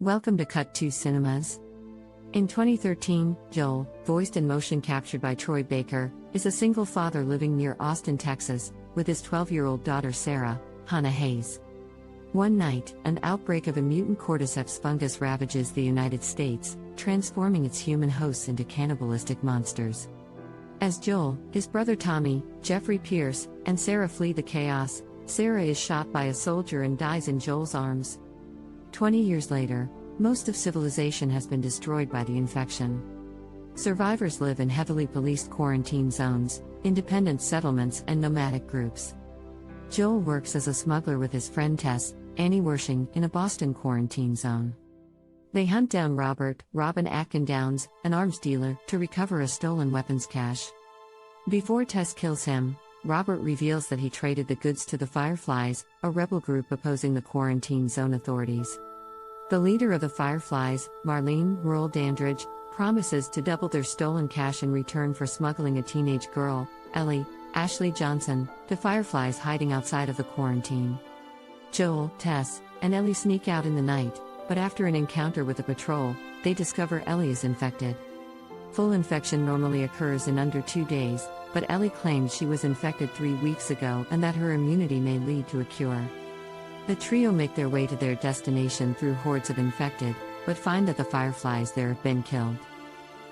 Welcome to Cut 2 Cinemas. In 2013, Joel, voiced and motion captured by Troy Baker, is a single father living near Austin, Texas, with his 12-year-old daughter Sarah, Hannah Hayes. One night, an outbreak of a mutant cordyceps fungus ravages the United States, transforming its human hosts into cannibalistic monsters. As Joel, his brother Tommy, Jeffrey Pierce, and Sarah flee the chaos, Sarah is shot by a soldier and dies in Joel's arms. 20 years later, most of civilization has been destroyed by the infection. Survivors live in heavily policed quarantine zones, independent settlements, and nomadic groups. Joel works as a smuggler with his friend Tess, Annie Wershing, in a Boston quarantine zone. They hunt down Robin Atkin Downs, an arms dealer, to recover a stolen weapons cache. Before Tess kills him, Robert reveals that he traded the goods to the Fireflies, a rebel group opposing the quarantine zone authorities. The leader of the Fireflies, Marlene Rural Dandridge, promises to double their stolen cash in return for smuggling a teenage girl, Ellie, Ashley Johnson, to Fireflies hiding outside of the quarantine. Joel, Tess, and Ellie sneak out in the night, but after an encounter with a patrol, they discover Ellie is infected. Full infection normally occurs in under 2 days, but Ellie claims she was infected 3 weeks ago and that her immunity may lead to a cure. The trio make their way to their destination through hordes of infected, but find that the Fireflies there have been killed.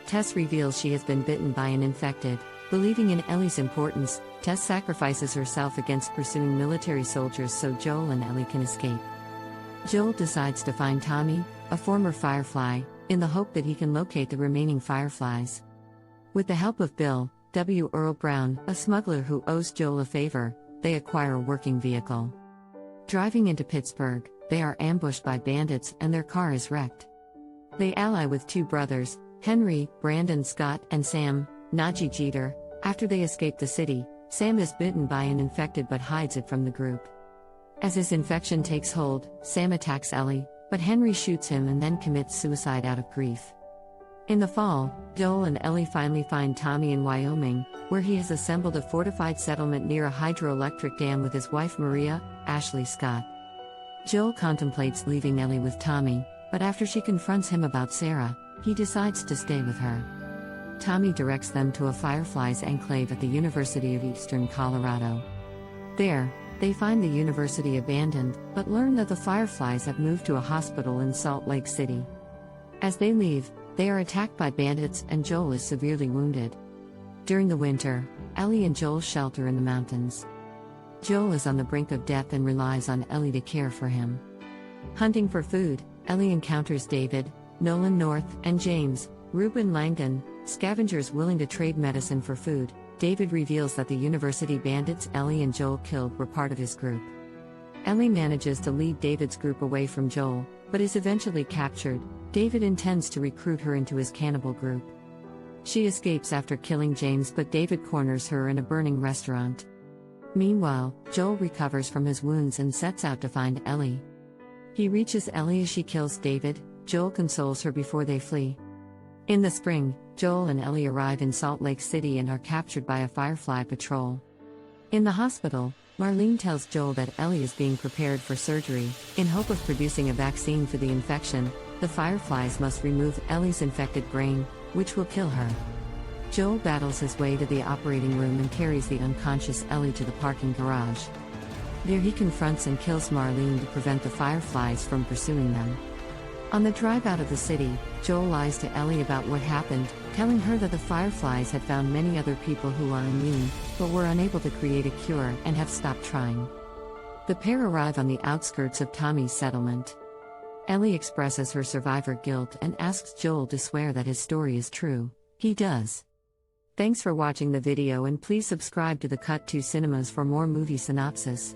Tess reveals she has been bitten by an infected. Believing in Ellie's importance, Tess sacrifices herself against pursuing military soldiers so Joel and Ellie can escape. Joel decides to find Tommy, a former Firefly, in the hope that he can locate the remaining Fireflies. With the help of Bill W. Earl Brown, a smuggler who owes Joel a favor, they acquire a working vehicle. Driving into Pittsburgh, they are ambushed by bandits and their car is wrecked. They ally with 2 brothers, Henry, Brandon Scott, and Sam, Najee Jeter. After they escape the city, Sam is bitten by an infected but hides it from the group. As his infection takes hold, Sam attacks Ellie, but Henry shoots him and then commits suicide out of grief. In the fall, Joel and Ellie finally find Tommy in Wyoming, where he has assembled a fortified settlement near a hydroelectric dam with his wife Maria, Ashley Scott. Joel contemplates leaving Ellie with Tommy, but after she confronts him about Sarah, he decides to stay with her. Tommy directs them to a Fireflies enclave at the University of Eastern Colorado. There, they find the university abandoned, but learn that the Fireflies have moved to a hospital in Salt Lake City. As they leave, they are attacked by bandits and Joel is severely wounded. During the winter, Ellie and Joel shelter in the mountains. Joel is on the brink of death and relies on Ellie to care for him. Hunting for food, Ellie encounters David, Nolan North, and James, Reuben Langdon, scavengers willing to trade medicine for food. David reveals that the university bandits Ellie and Joel killed were part of his group. Ellie manages to lead David's group away from Joel, but is eventually captured. David intends to recruit her into his cannibal group. She escapes after killing James, but David corners her in a burning restaurant. Meanwhile, Joel recovers from his wounds and sets out to find Ellie. He reaches Ellie as she kills David. Joel consoles her before they flee. In the spring, Joel and Ellie arrive in Salt Lake City and are captured by a Firefly patrol. In the hospital, Marlene tells Joel that Ellie is being prepared for surgery. In hope of producing a vaccine for the infection, the Fireflies must remove Ellie's infected brain, which will kill her. Joel battles his way to the operating room and carries the unconscious Ellie to the parking garage. There he confronts and kills Marlene to prevent the Fireflies from pursuing them. On the drive out of the city, Joel lies to Ellie about what happened, telling her that the Fireflies had found many other people who are immune, but were unable to create a cure and have stopped trying. The pair arrive on the outskirts of Tommy's settlement. Ellie expresses her survivor guilt and asks Joel to swear that his story is true. He does. Thanks for watching the video and please subscribe to the Cut 2 Cinemas for more movie synopsis.